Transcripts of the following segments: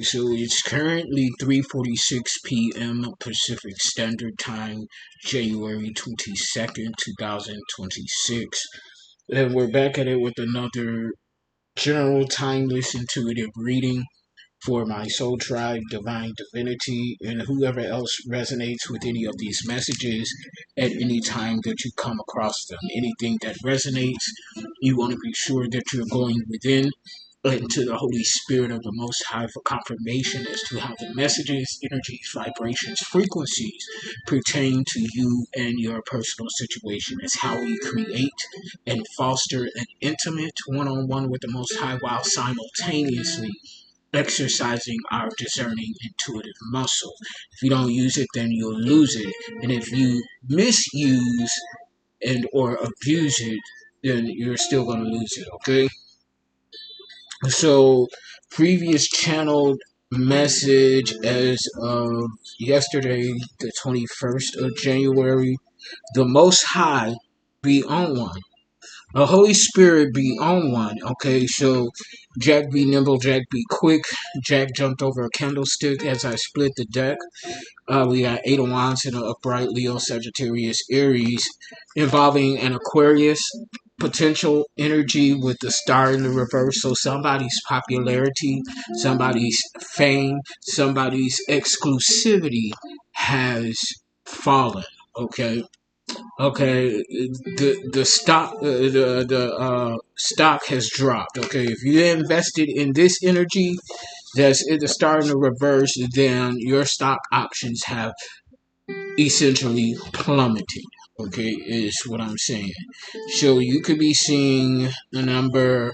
So it's currently 3:46 p.m. Pacific Standard Time, January 22nd, 2026. And we're back at it with another general timeless intuitive reading for my soul tribe, divine divinity, and whoever else resonates with any of these messages at any time that you come across them. Anything that resonates, you want to be sure that you're going within into the Holy Spirit of the Most High for confirmation as to how the messages, energies, vibrations, frequencies pertain to you and your personal situation. It's how we create and foster an intimate one-on-one with the Most High while simultaneously exercising our discerning intuitive muscle. If you don't use it, then you'll lose it. And if you misuse and or abuse it, then you're still going to lose it, okay? So, previous channeled message as of yesterday, the 21st of January, the Most High be on one. The Holy Spirit be on one. Okay, so Jack be nimble, Jack be quick. Jack jumped over a candlestick as I split the deck. We got Eight of Wands in an upright Leo, Sagittarius, Aries, involving an Aquarius potential energy with the star in the reverse. So somebody's popularity, somebody's fame, somebody's exclusivity has fallen. Okay. Okay, the stock has dropped. Okay, if you invested in this energy that's in the star in the reverse, then your stock options have essentially plummeted. Okay, is what I'm saying. So you could be seeing the number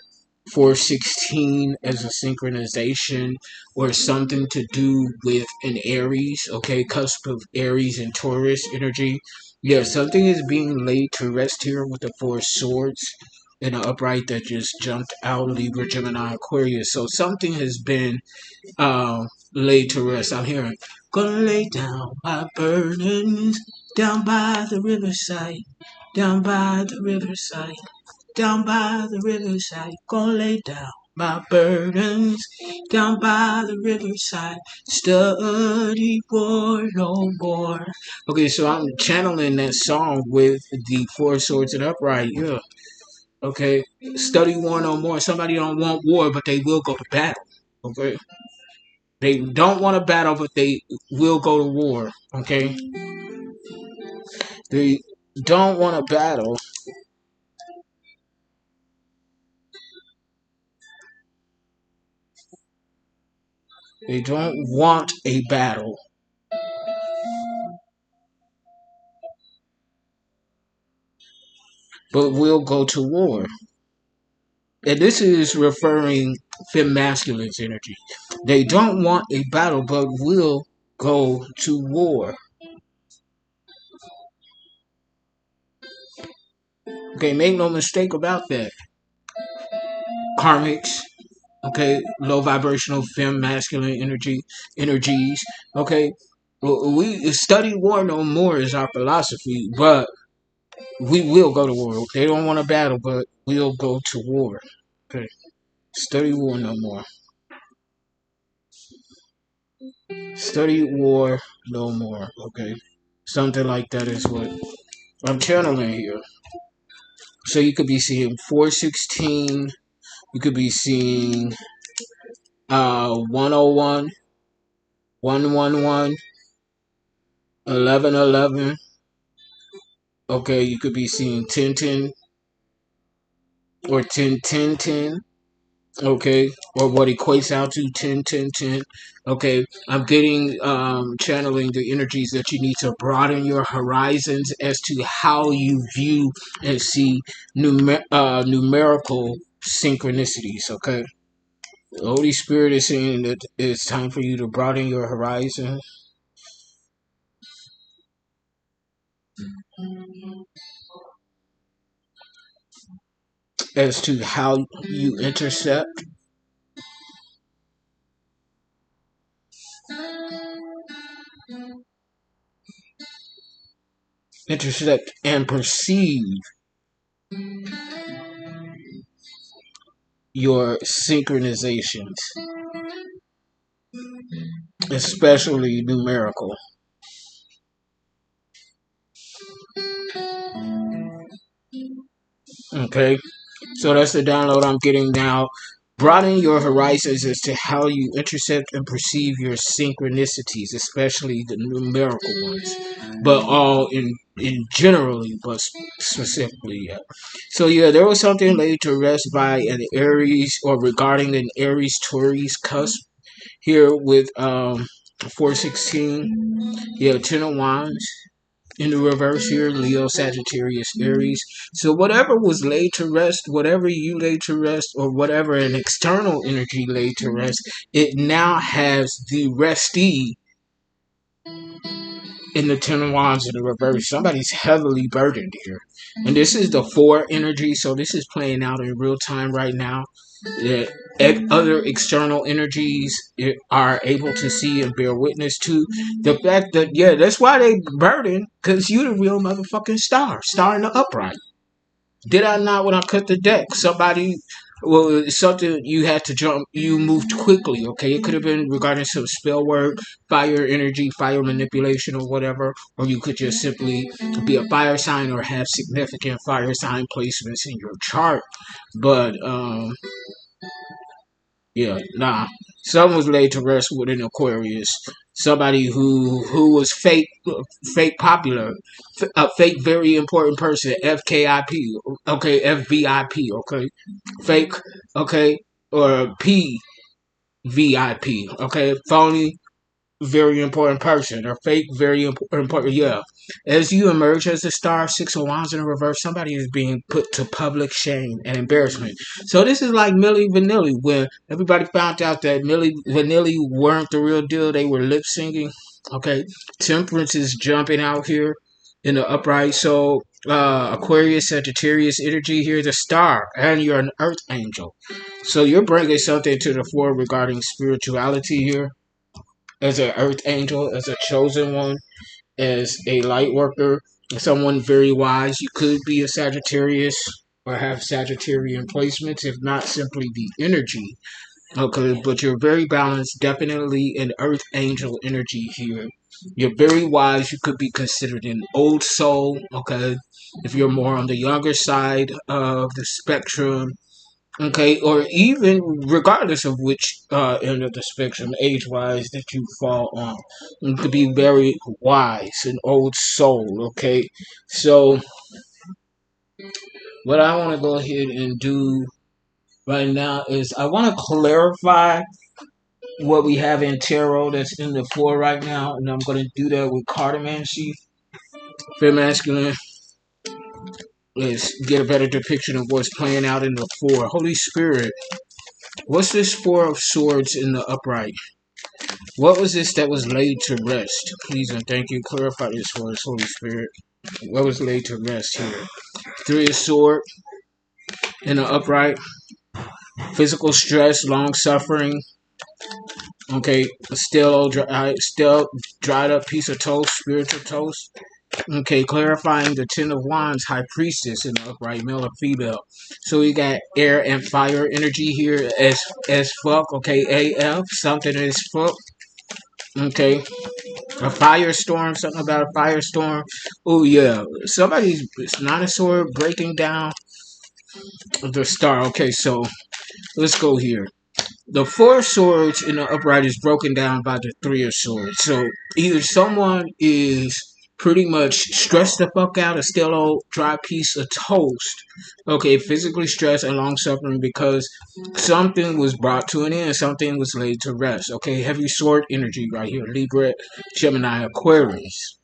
416 as a synchronization or something to do with an Aries, okay, cusp of Aries and Taurus energy. Yeah, something is being laid to rest here with the Four Swords in an upright that just jumped out, Libra, Gemini, Aquarius. So something has been laid to rest. I'm hearing, gonna lay down my burdens down by the riverside, down by the riverside, down by the riverside. Gonna lay down my burdens down by the riverside. Study war no more. Okay, so I'm channeling that song with the Four Swords and upright. Yeah. Okay. Study war no more. Somebody don't want war, but they will go to battle. Okay. They don't want to battle, but they will go to war. Okay. They don't want to battle. They don't want a battle. But will go to war. And this is referring to masculine's energy. They don't want a battle, but will go to war. Okay, make no mistake about that. Karmics, okay, low vibrational fem masculine energies. Okay, we study war no more is our philosophy, but we will go to war. They don't want a battle, but we'll go to war. Okay, study war no more. Study war no more. Okay, something like that is what I'm channeling here. So you could be seeing 416. You could be seeing 101, 111, 1111. Okay, you could be seeing 1010 or 101010. Okay, or what equates out to 101010. Okay, I'm getting channeling the energies that you need to broaden your horizons as to how you view and see numerical synchronicities. Okay, the Holy Spirit is saying that it's time for you to broaden your horizon as to how you intersect and perceive your synchronizations. especially numerical. Okay, so that's the download I'm getting now. Broaden your horizons as to how you intercept and perceive your synchronicities, especially the numerical ones, but all in generally, but specifically. Yeah. So yeah, there was something laid to rest by an Aries or regarding an Aries Taurus cusp here with 416. Yeah, Ten of Wands in the reverse here, Leo, Sagittarius, Aries. So whatever was laid to rest, whatever you laid to rest, or whatever an external energy laid to rest, it now has the restee in the Ten of Wands in the reverse. Somebody's heavily burdened here. And this is the four energy, so this is playing out in real time right now. That other external energies are able to see and bear witness to the fact that, yeah, that's why they burden, because you the real motherfucking star in the upright. Did I not when I cut the deck? Somebody, well, something you had to jump, you moved quickly, okay? It could have been regarding some spell work, fire energy, fire manipulation, or whatever, or you could just simply be a fire sign or have significant fire sign placements in your chart. But, yeah, nah. Some was laid to rest with an Aquarius. Somebody who was fake popular, a fake very important person. FKIP, okay, FVIP, okay, fake, okay, or PVIP, okay, phony very important person or fake very important. Yeah, as you emerge as a star, Six of Wands in the reverse, somebody is being put to public shame and embarrassment. So this is like Milli Vanilli, when everybody found out that Milli Vanilli weren't the real deal, they were lip syncing. Okay, Temperance is jumping out here in the upright. So Aquarius, Sagittarius energy here, the star, and you're an earth angel. So you're bringing something to the fore regarding spirituality here as an earth angel, as a chosen one, as a light worker, someone very wise. You could be a Sagittarius or have Sagittarian placements, if not simply the energy. Okay, but you're very balanced, definitely an earth angel energy here. You're very wise. You could be considered an old soul. Okay, if you're more on the younger side of the spectrum, okay, or even regardless of which end of the spectrum, age-wise, that you fall on, you could be very wise, an old soul. Okay, so what I want to go ahead and do right now is I want to clarify what we have in tarot that's in the floor right now, and I'm going to do that with cartomancy, fair masculine. Let's get a better depiction of what's playing out in the floor. Holy Spirit, what's this Four of Swords in the upright? What was this that was laid to rest? Please and thank you. Clarify this for us, Holy Spirit. What was laid to rest here? Three of Swords in the upright. Physical stress, long suffering. Okay, still dried up piece of toast, spiritual toast. Okay, clarifying the Ten of Wands, High Priestess in the upright, male or female. So we got air and fire energy here as fuck. Okay, AF, something as fuck. Okay, a firestorm, something about a firestorm. Oh yeah, somebody's, it's not a sword breaking down the star. Okay, so let's go here. The Four of Swords in the upright is broken down by the Three of Swords. So either someone is pretty much stressed the fuck out, a still old dry piece of toast. Okay, physically stressed and long suffering because something was brought to an end, something was laid to rest. Okay, heavy sword energy right here. Libra, Gemini, Aquarius.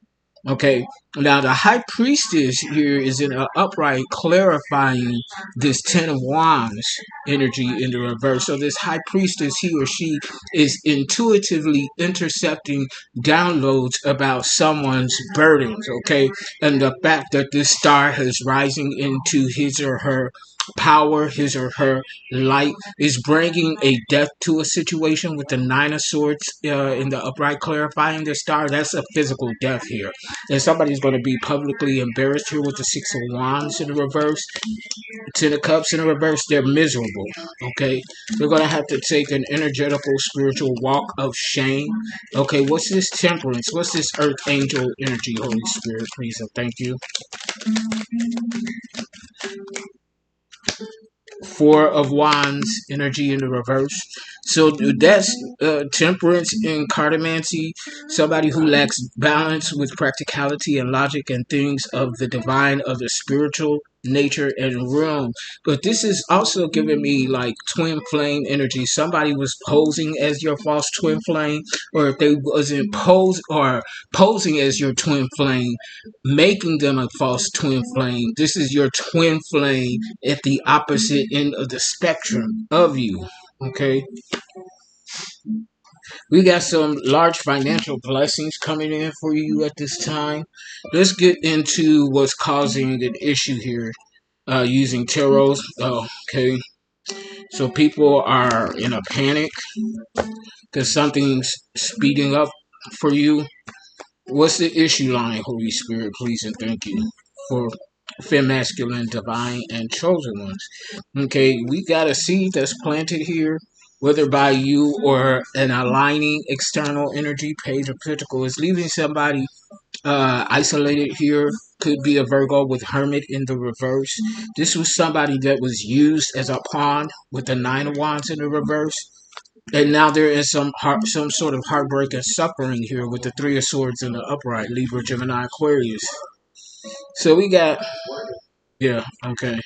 Okay, now the high priestess here is in an upright, clarifying this Ten of Wands energy in the reverse. So this high priestess, he or she is intuitively intercepting downloads about someone's burdens. Okay, and the fact that this star is rising into his or her power, his or her light, is bringing a death to a situation with the Nine of Swords in the upright, clarifying the star. That's a physical death here. And somebody's going to be publicly embarrassed here with the Six of Wands in the reverse. Ten of Cups in the reverse, they're miserable. Okay, they're gonna have to take an energetical, spiritual walk of shame. Okay, what's this Temperance? What's this Earth Angel energy? Holy Spirit, please and thank you. Four of Wands energy in the reverse. So that's temperance in cartomancy. Somebody who lacks balance with practicality and logic and things of the divine, of the spiritual nature and realm. But this is also giving me like twin flame energy. Somebody was posing as your false twin flame, or if they wasn't posing as your twin flame, making them a false twin flame. This is your twin flame at the opposite end of the spectrum of you. Okay, we got some large financial blessings coming in for you at this time. Let's get into what's causing the issue here using tarots. Okay, so people are in a panic because something's speeding up for you. What's the issue line, Holy Spirit, please and thank you for fem, masculine, divine, and chosen ones. Okay, we got a seed that's planted here, whether by you or an aligning external energy. Page of Pentacles is leaving somebody isolated here. Could be a Virgo with Hermit in the reverse. This was somebody that was used as a pawn with the Nine of Wands in the reverse. And now there is some sort of heartbreak and suffering here with the Three of Swords in the upright. Libra, Gemini, Aquarius. So we got, yeah, okay.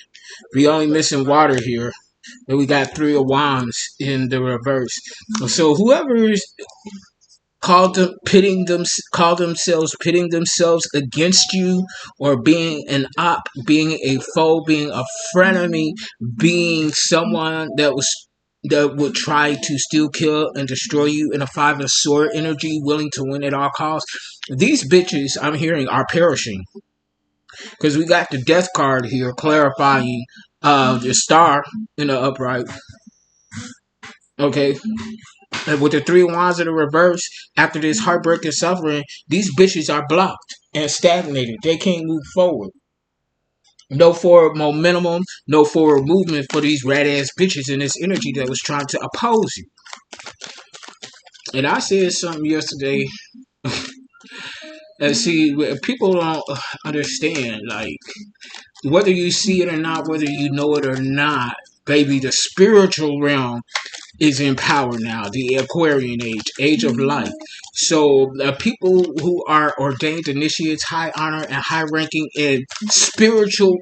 We only missing water here. And we got Three of Wands in the reverse. So whoever is call themselves pitting themselves against you, or being an op, being a foe, being a frenemy, being someone that would try to steal, kill, and destroy you in a Five of Sword energy, willing to win at all costs. These bitches, I'm hearing, are perishing. Because we got the death card here clarifying the star in the upright. Okay. And with the Three of Wands in the reverse, after this heartbreak and suffering, these bitches are blocked and stagnated. They can't move forward. No forward momentum, no forward movement for these rat ass bitches in this energy that was trying to oppose you. And I said something yesterday. And see, people don't understand, like, whether you see it or not, whether you know it or not, baby, the spiritual realm is in power now. The Aquarian age, age of light. So people who are ordained initiates, high honor and high ranking in spiritual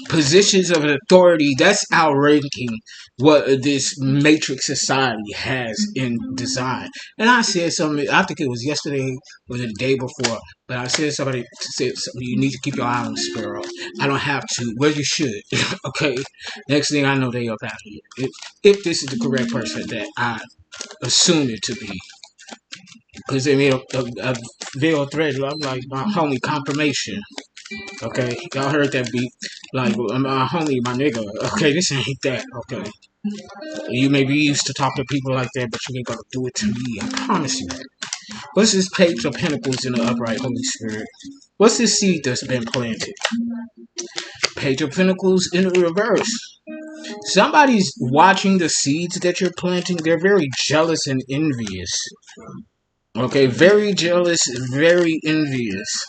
positions of authority, that's outranking what this matrix society has in design. And I said something, I think it was yesterday or the day before, but I said something, you need to keep your eye on the sparrow. I don't have to, well you should. Okay, next thing I know they up out of here. If this is the correct person that I assume it to be. Because they made a video thread, I'm like, my homie, confirmation. Okay, y'all heard that beat. Like, my homie, my nigga. Okay, this ain't that. Okay. You may be used to talk to people like that, but you ain't gonna do it to me. I promise you that. What's this Page of Pentacles in the upright, Holy Spirit? What's this seed that's been planted? Page of Pentacles in the reverse. Somebody's watching the seeds that you're planting. They're very jealous and envious. Okay, very jealous, very envious.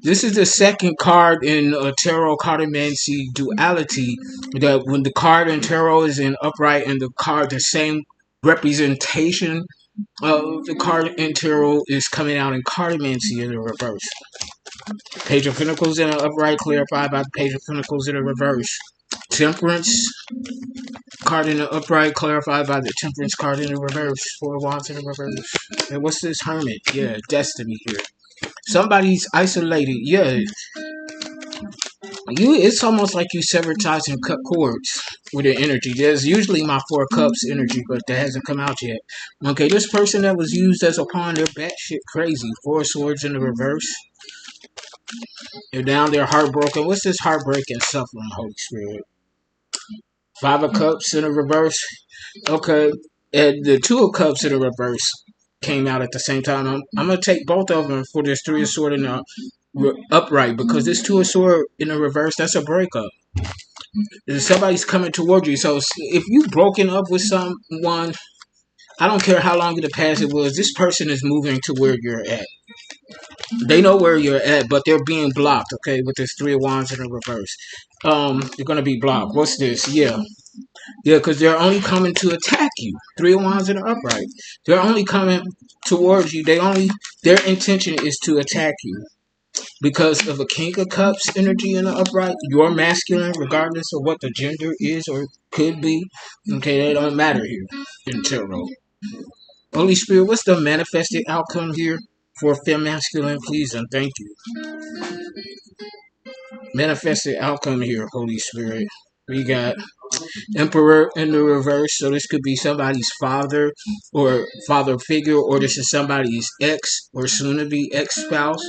This is the second card in tarot cartomancy duality. That when the card in tarot is in upright and the card, the same representation of the card in tarot is coming out in cartomancy in the reverse. Page of Pentacles in the upright, clarified by the Page of Pentacles in the reverse. Temperance card in the upright, clarified by the Temperance card in the reverse. Four of Wands in the reverse. And what's this Hermit? Yeah, destiny here. Somebody's isolated. Yeah. It's almost like you sever ties and cut cords with your energy. There's usually my Four of Cups energy, but that hasn't come out yet. Okay, this person that was used as a pawn, they're batshit crazy. Four of Swords in the reverse. They're down there heartbroken. What's this heartbreak and suffering, Holy Spirit? Five of Cups in the reverse. Okay. And the Two of Cups in the reverse came out at the same time. I'm going to take both of them for this Three of Sword in the upright, because this Two of Sword in the reverse, that's a breakup. Somebody's coming toward you. So if you've broken up with someone, I don't care how long in the past it was, this person is moving to where you're at. They know where you're at, but they're being blocked, okay, with this Three of Wands in the reverse. They're going to be blocked. What's this? Yeah. Yeah, because they're only coming to attack you. Three of Wands in the upright. They're only coming towards you. Their intention is to attack you. Because of a King of Cups energy in the upright, you're masculine, regardless of what the gender is or could be. Okay, they don't matter here in tarot. Holy Spirit, what's the manifested outcome here for femme masculine, please, and thank you. Manifested outcome here, Holy Spirit. We got Emperor in the reverse, so this could be somebody's father or father figure, or this is somebody's ex or soon to be ex spouse,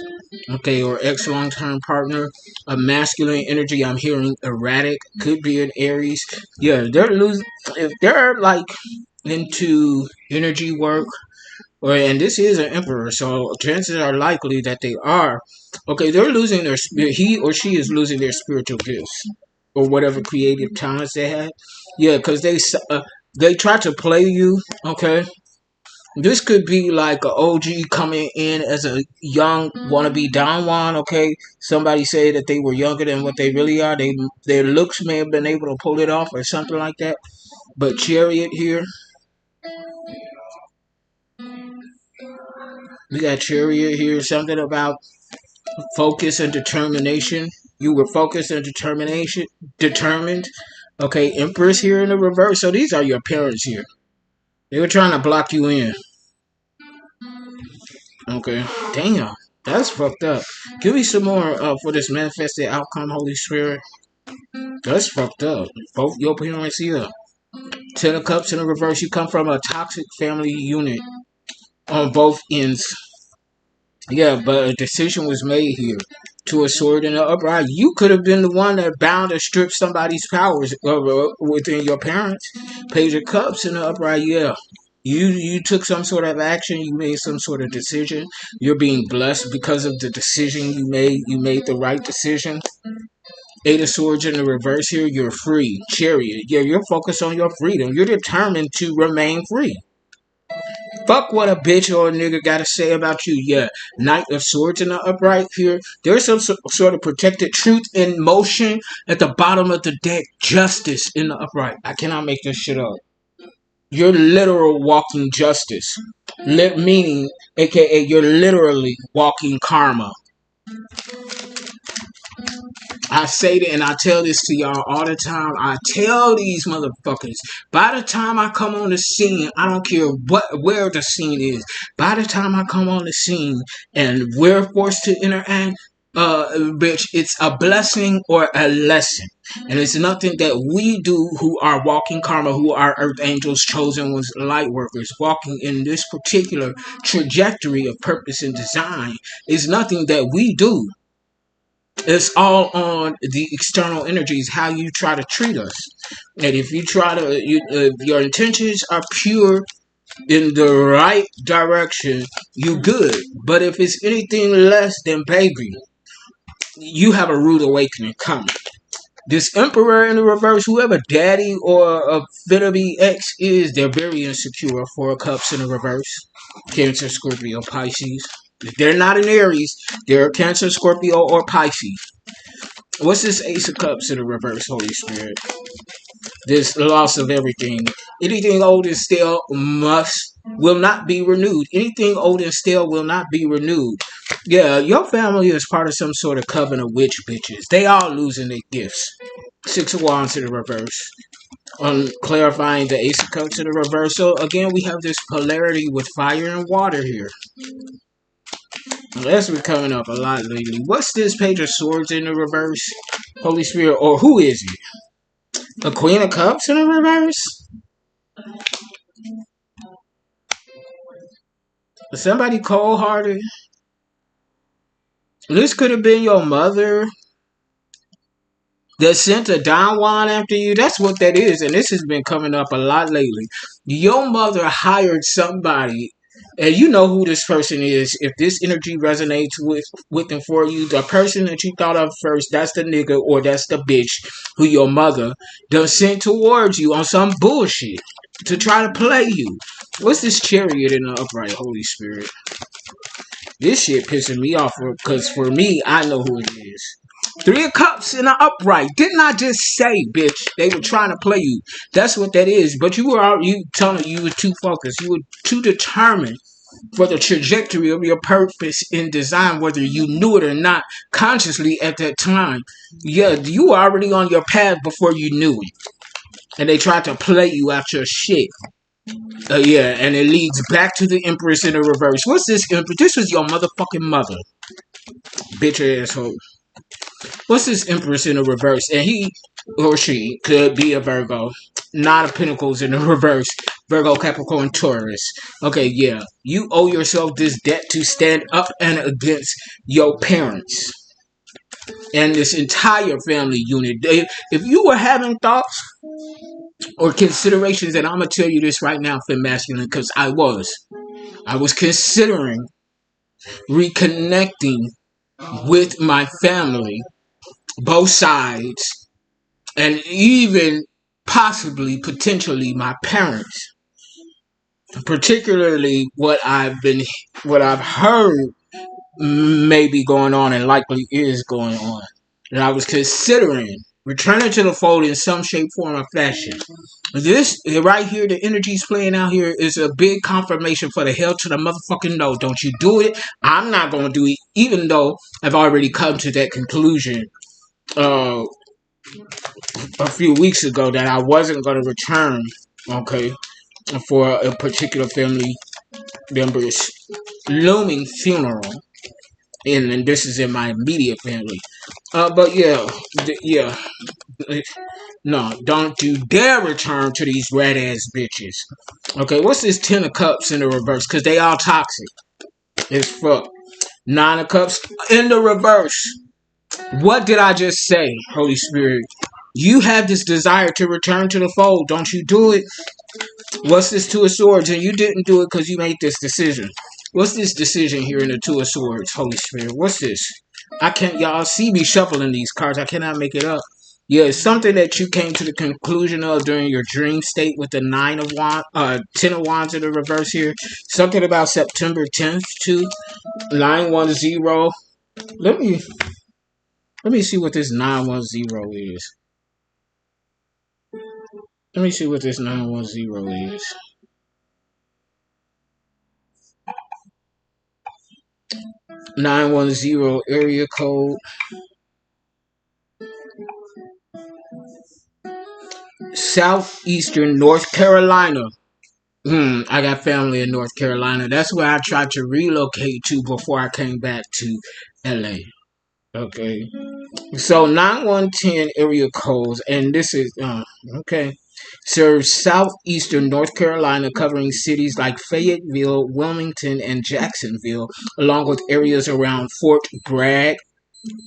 okay, or ex long term partner. A masculine energy, I'm hearing erratic, could be an Aries. Yeah, they're losing. If they're like into energy work, or and this is an emperor, so chances are likely that they are. Okay, they're losing their spirit. He or she is losing their spiritual gifts or whatever creative talents they had. Yeah, because they try to play you. Okay, this could be like an OG coming in as a young wannabe Don Juan. Okay, somebody say that they were younger than what they really are. Their looks may have been able to pull it off or something like that. But Chariot here, we got Chariot here. Something about focus and determination. You were focused and determined. Okay, Empress here in the reverse. So these are your parents here. They were trying to block you in. Okay, damn, that's fucked up. Give me some more for this manifested outcome, Holy Spirit. That's fucked up. Both your parents here. Ten of Cups in the reverse. You come from a toxic family unit on both ends. Yeah, but a decision was made here. To a sword in the upright. You could have been the one that bound or stripped somebody's powers within your parents. Page of Cups in the upright. Yeah. You took some sort of action. You made some sort of decision. You're being blessed because of the decision you made. You made the right decision. Eight of Swords in the reverse here. You're free. Chariot. Yeah, you're focused on your freedom. You're determined to remain free. Fuck what a bitch or a nigga gotta say about you. Yeah, Knight of Swords in the upright here. There's some sort of protected truth in motion at the bottom of the deck. Justice in the upright. I cannot make this shit up. You're literal walking justice. Meaning, aka, you're literally walking karma. I say that and I tell this to y'all all the time. I tell these motherfuckers, by the time I come on the scene, I don't care where the scene is. By the time I come on the scene and we're forced to interact, bitch, it's a blessing or a lesson. And it's nothing that we do who are walking karma, who are earth angels, chosen ones, light workers, walking in this particular trajectory of purpose and design. Is nothing that we do. It's all on the external energies, how you try to treat us. And if you try to, your intentions are pure in the right direction, you good. But if it's anything less than baby, you have a rude awakening coming. This Emperor in the reverse, whoever daddy or a be ex is, they're very insecure. Four of Cups in the reverse. Cancer, Scorpio, Pisces. If they're not in Aries, they're Cancer, Scorpio, or Pisces. What's this Ace of Cups in the reverse, Holy Spirit? This loss of everything. Anything old and stale will not be renewed. Anything old and stale will not be renewed. Yeah, your family is part of some sort of coven of witch bitches. They all losing their gifts. Six of Wands in the reverse. On clarifying the Ace of Cups in the reverse. So again, we have this polarity with fire and water here. That's been coming up a lot lately. What's this Page of Swords in the reverse? Holy Spirit, or who is it? A Queen of Cups in the reverse? Somebody cold-hearted? This could have been your mother. that sent a Don Juan after you. That's what that is, and this has been coming up a lot lately. Your mother hired somebody, and you know who this person is. If this energy resonates with and for you, the person that you thought of first, that's the nigga or that's the bitch who your mother done sent towards you on some bullshit to try to play you. What's this chariot in the upright, Holy Spirit? This shit pissing me off because for me, I know who it is. Three of Cups in the upright. Didn't I just say, bitch? They were trying to play you. That's what that is. But you telling me you were too focused. You were too determined for the trajectory of your purpose in design, whether you knew it or not consciously at that time. Yeah, you were already on your path before you knew it. And they tried to play you out your shit. Yeah, and it leads back to the Empress in the reverse. What's this Empress? This was your motherfucking mother. Bitch asshole. What's this Empress in the reverse? And he or she could be a Virgo. Nine of Pentacles in the reverse. Virgo, Capricorn, Taurus. Okay, yeah. You owe yourself this debt to stand up and against your parents and this entire family unit. If you were having thoughts or considerations, and I'm going to tell you this right now, Fem Masculine, because I was considering reconnecting with my family, both sides, and even possibly, potentially, my parents. Particularly what I've heard may be going on and likely is going on. And I was considering returning to the fold in some shape, form, or fashion. This right here, the energy's playing out here is a big confirmation for the hell to the motherfucking no. Don't you do it. I'm not going to do it, even though I've already come to that conclusion a few weeks ago that I wasn't going to return, okay, for a particular family member's looming funeral. And this is in my immediate family. But yeah. No, don't you dare return to these red ass bitches. Okay, what's this 10 of Cups in the reverse? Because they all toxic. It's fuck. 9 of Cups in the reverse. What did I just say, Holy Spirit? You have this desire to return to the fold. Don't you do it? What's this 2 of Swords? And you didn't do it because you made this decision. What's this decision here in the 2 of Swords, Holy Spirit? What's this? I can't, y'all see me shuffling these cards. I cannot make it up. Yeah, it's something that you came to the conclusion of during your dream state with the 10 of Wands in the reverse here. Something about September 10th too. 910. Let me see what this 910 is. Let me see what this 910 is. (910) area code. Southeastern North Carolina. I got family in North Carolina. That's where I tried to relocate to before I came back to LA. Okay. So 9110 area codes, and this is okay. Serves southeastern North Carolina, covering cities like Fayetteville, Wilmington, and Jacksonville, along with areas around Fort Bragg,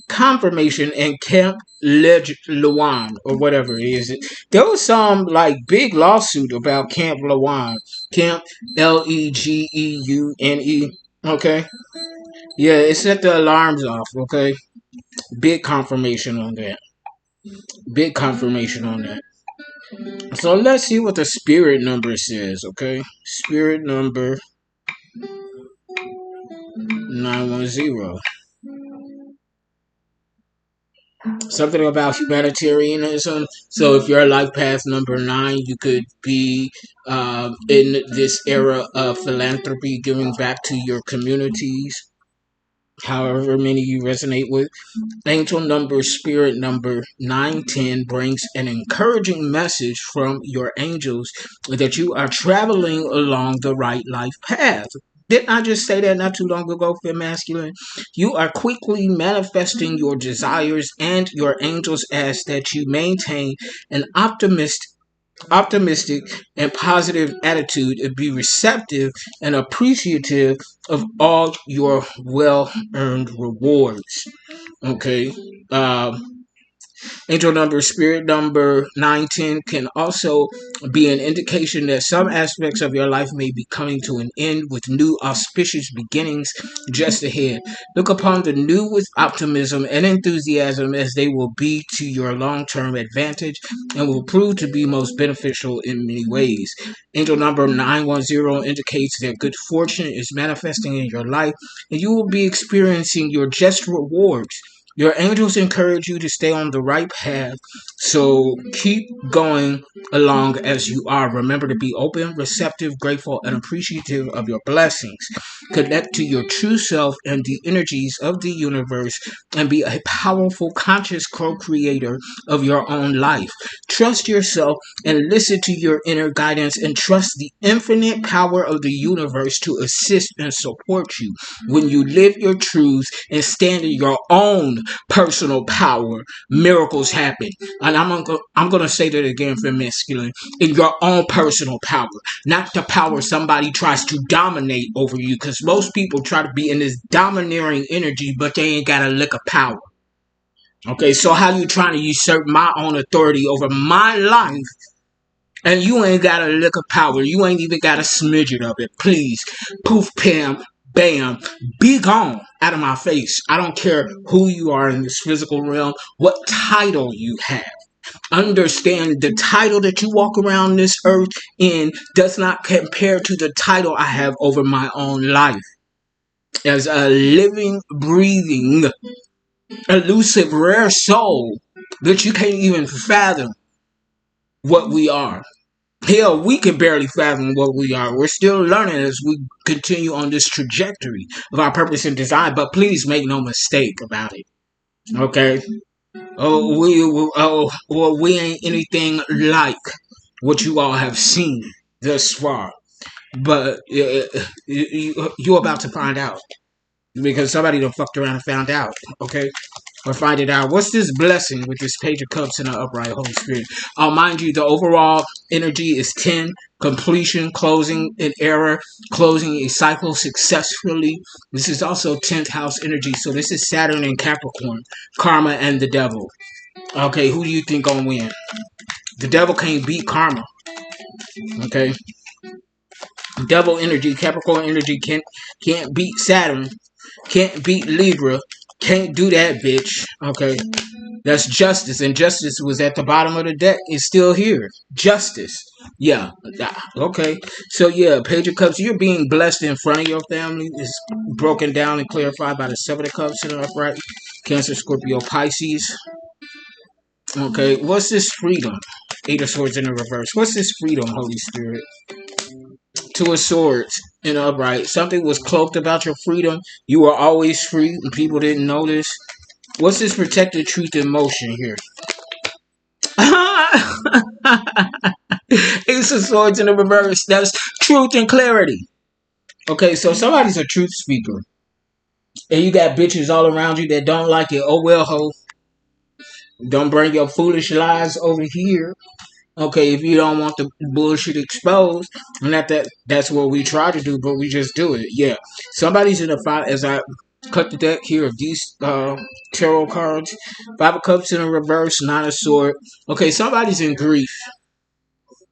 Confirmation, and Camp Lejeune, or whatever it is. There was some like big lawsuit about Camp Lejeune. Camp Legeune. Okay. Yeah, it set the alarms off, okay? Big confirmation on that. Big confirmation on that. So let's see what the spirit number says, okay? Spirit number 910. Something about humanitarianism. So if you're life path number 9, you could be in this era of philanthropy, giving back to your communities. However many you resonate with. Angel number, spirit number 910 brings an encouraging message from your angels that you are traveling along the right life path. Didn't I just say that not too long ago, Fem Masculine? You are quickly manifesting your desires, and your angels ask that you maintain an optimistic and positive attitude and be receptive and appreciative of all your well-earned rewards. Okay. Angel number, spirit number 910 can also be an indication that some aspects of your life may be coming to an end with new auspicious beginnings just ahead. Look upon the new with optimism and enthusiasm, as they will be to your long-term advantage and will prove to be most beneficial in many ways. Angel number 910 indicates that good fortune is manifesting in your life and you will be experiencing your just rewards. Your angels encourage you to stay on the right path, so keep going along as you are. Remember to be open, receptive, grateful, and appreciative of your blessings. Connect to your true self and the energies of the universe, and be a powerful, conscious co-creator of your own life. Trust yourself and listen to your inner guidance, and trust the infinite power of the universe to assist and support you. When you live your truths and stand in your own personal power, miracles happen. And I'm gonna say that again for masculine. In your own personal power, not the power somebody tries to dominate over you. Because most people try to be in this domineering energy, but they ain't got a lick of power. Okay, so how you trying to usurp my own authority over my life? And you ain't got a lick of power. You ain't even got a smidget of it. Please, poof, pam, bam, be gone out of my face. I don't care who you are in this physical realm, what title you have. Understand the title that you walk around this earth in does not compare to the title I have over my own life. As a living, breathing, elusive, rare soul that you can't even fathom what we are. Hell, we can barely fathom what we are. We're still learning as we continue on this trajectory of our purpose and design. But please make no mistake about it. Okay? We ain't anything like what you all have seen thus far. But you're about to find out. Because somebody done fucked around and found out. Okay? Or find it out. What's this blessing with this Page of Cups and the upright Holy Spirit? Mind you, the overall energy is 10. Completion, closing an era, closing a cycle successfully. This is also 10th house energy. So this is Saturn and Capricorn. Karma and the devil. Okay, who do you think gonna win? The devil can't beat karma. Okay? Devil energy, Capricorn energy can't beat Saturn. Can't beat Libra. Can't do that, bitch. Okay? That's justice, and justice was at the bottom of the deck. It's still here. Justice. Yeah. Okay. So yeah, Page of Cups. You're being blessed in front of your family. Is broken down and clarified by the Seven of Cups in the upright. Cancer, Scorpio, Pisces. Okay. What's this freedom? Eight of Swords in the reverse. What's this freedom, Holy Spirit? Two of Swords in the upright. Something was cloaked about your freedom. You were always free, and people didn't notice. What's this protected truth in motion here? Ace of Swords in the reverse. That's truth and clarity. Okay, so somebody's a truth speaker. And you got bitches all around you that don't like it. Oh well, ho. Don't bring your foolish lies over here. Okay, if you don't want the bullshit exposed, and that's what we try to do, but we just do it. Yeah. Somebody's in a fight as I cut the deck here of these tarot cards. Five of Cups in a reverse, Nine of Swords. Okay, somebody's in grief.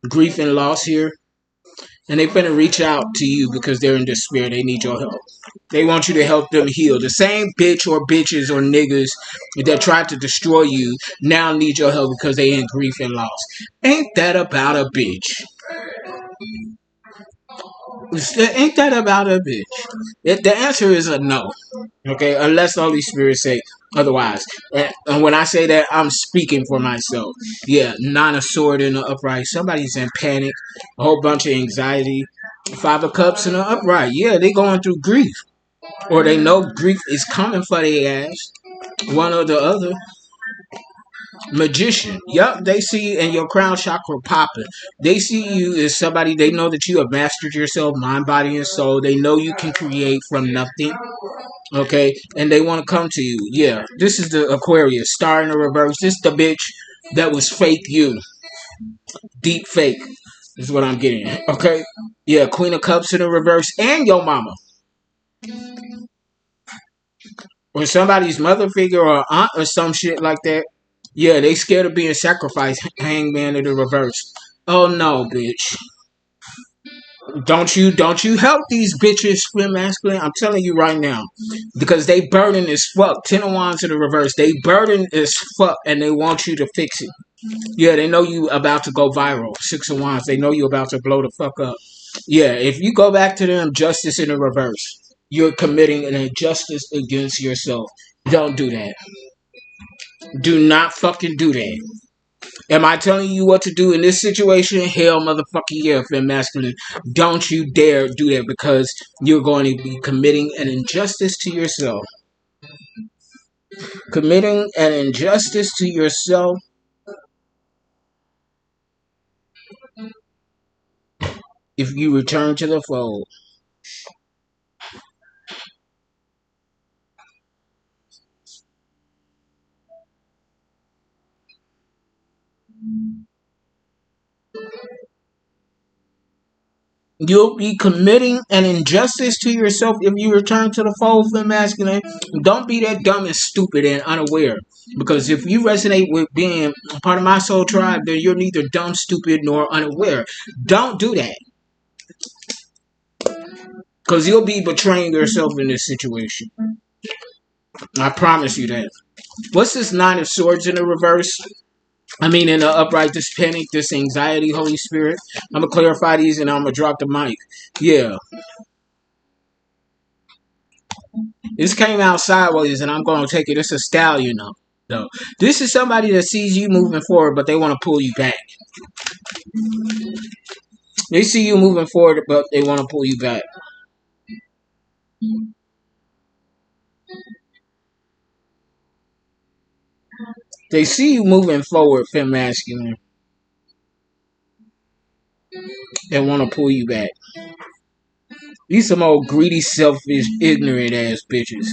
Grief and loss here. And they finna reach out to you because they're in despair. They need your help. They want you to help them heal. The same bitch or bitches or niggas that tried to destroy you now need your help because they in grief and loss. Ain't that about a bitch? Ain't that about a bitch? The answer is a no. Okay, unless the Holy Spirit say otherwise. And when I say that, I'm speaking for myself. Yeah, Nine of Swords in the upright. Somebody's in panic. A whole bunch of anxiety. Five of Cups in the upright. Yeah, they going through grief. Or they know grief is coming for their ass. One or the other. Magician. Yup, they see you and your crown chakra popping. They see you as somebody, they know that you have mastered yourself, mind, body, and soul. They know you can create from nothing. Okay, and they want to come to you. Yeah, this is the Aquarius, star in the reverse. This is the bitch that was fake you. Deep fake is what I'm getting. Okay, yeah, Queen of Cups in the reverse, and your mama. Or somebody's mother figure or aunt or some shit like that. Yeah, they scared of being sacrificed. Hangman in the reverse. Oh no, bitch. Don't you help these bitches feel masculine. I'm telling you right now. Because they burden as fuck. Ten of Wands in the reverse. They burden as fuck and they want you to fix it. Yeah, they know you about to go viral. Six of Wands. They know you about to blow the fuck up. Yeah, if you go back to them, justice in the reverse. You're committing an injustice against yourself. Don't do that. Do not fucking do that. Am I telling you what to do in this situation? Hell, motherfucking yeah, fem masculine. Don't you dare do that because you're going to be committing an injustice to yourself. Committing an injustice to yourself if you return to the fold. You'll be committing an injustice to yourself if you return to the fold for masculine. Don't be that dumb and stupid and unaware. Because if you resonate with being part of my soul tribe, then you're neither dumb, stupid, nor unaware. Don't do that. Because you'll be betraying yourself in this situation. I promise you that. What's this Nine of Swords in the reverse? I mean, in the upright, this panic, this anxiety, Holy Spirit. I'm going to clarify these and I'm going to drop the mic. Yeah. This came out sideways and I'm going to take it. It's a stallion, though. This is somebody that sees you moving forward, but they want to pull you back. They see you moving forward, but they want to pull you back. They see you moving forward, fem masculine. They want to pull you back. These some old greedy, selfish, ignorant ass bitches.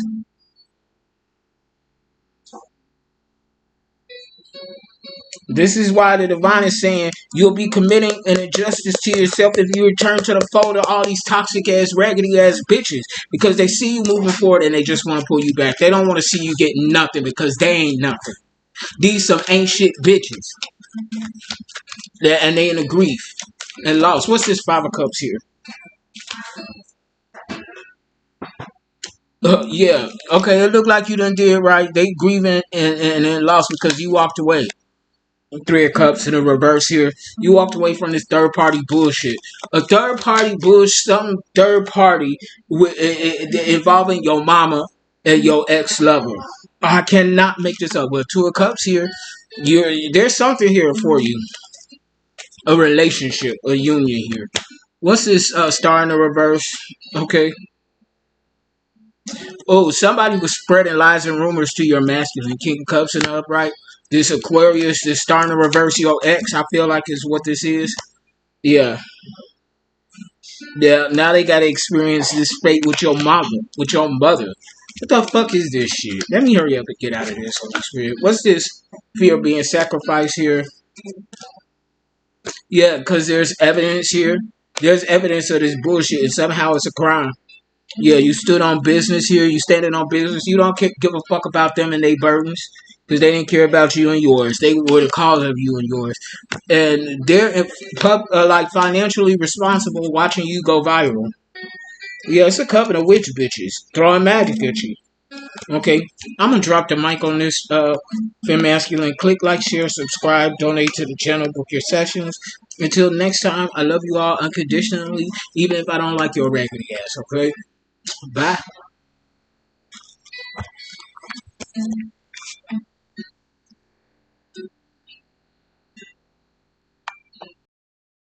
This is why the divine is saying you'll be committing an injustice to yourself if you return to the fold of all these toxic ass, raggedy ass bitches. Because they see you moving forward and they just want to pull you back. They don't want to see you get nothing because they ain't nothing. These some ain't shit bitches. And they in a grief and loss. What's this Five of Cups here? Yeah. Okay, it looked like you done did right. They grieving and lost because you walked away. Three of Cups in the reverse here. You walked away from this third party bullshit. A third party bullshit, some third party involving your mama and your ex lover. I cannot make this up. With Two of Cups here, there's something here for you. A relationship, a union here. What's this star in the reverse? Okay. Oh, somebody was spreading lies and rumors to your masculine. King of Cups in the upright. This Aquarius, this star in the reverse, your ex, I feel like is what this is. Yeah. Yeah, now they gotta experience this fate with your mama, with your mother. What the fuck is this shit? Let me hurry up and get out of this, Holy Spirit. What's this fear of being sacrificed here? Yeah, because there's evidence here. There's evidence of this bullshit, and somehow it's a crime. Yeah, you stood on business here. You standing on business. You don't give a fuck about them and their burdens because they didn't care about you and yours. They were the cause of you and yours, and they're like financially responsible watching you go viral. Yeah, it's a coven of witch bitches throwing magic at you. Okay, I'm gonna drop the mic on this. Fem masculine. Click like, share, subscribe, donate to the channel, book your sessions. Until next time, I love you all unconditionally, even if I don't like your raggedy ass. Okay. Bye.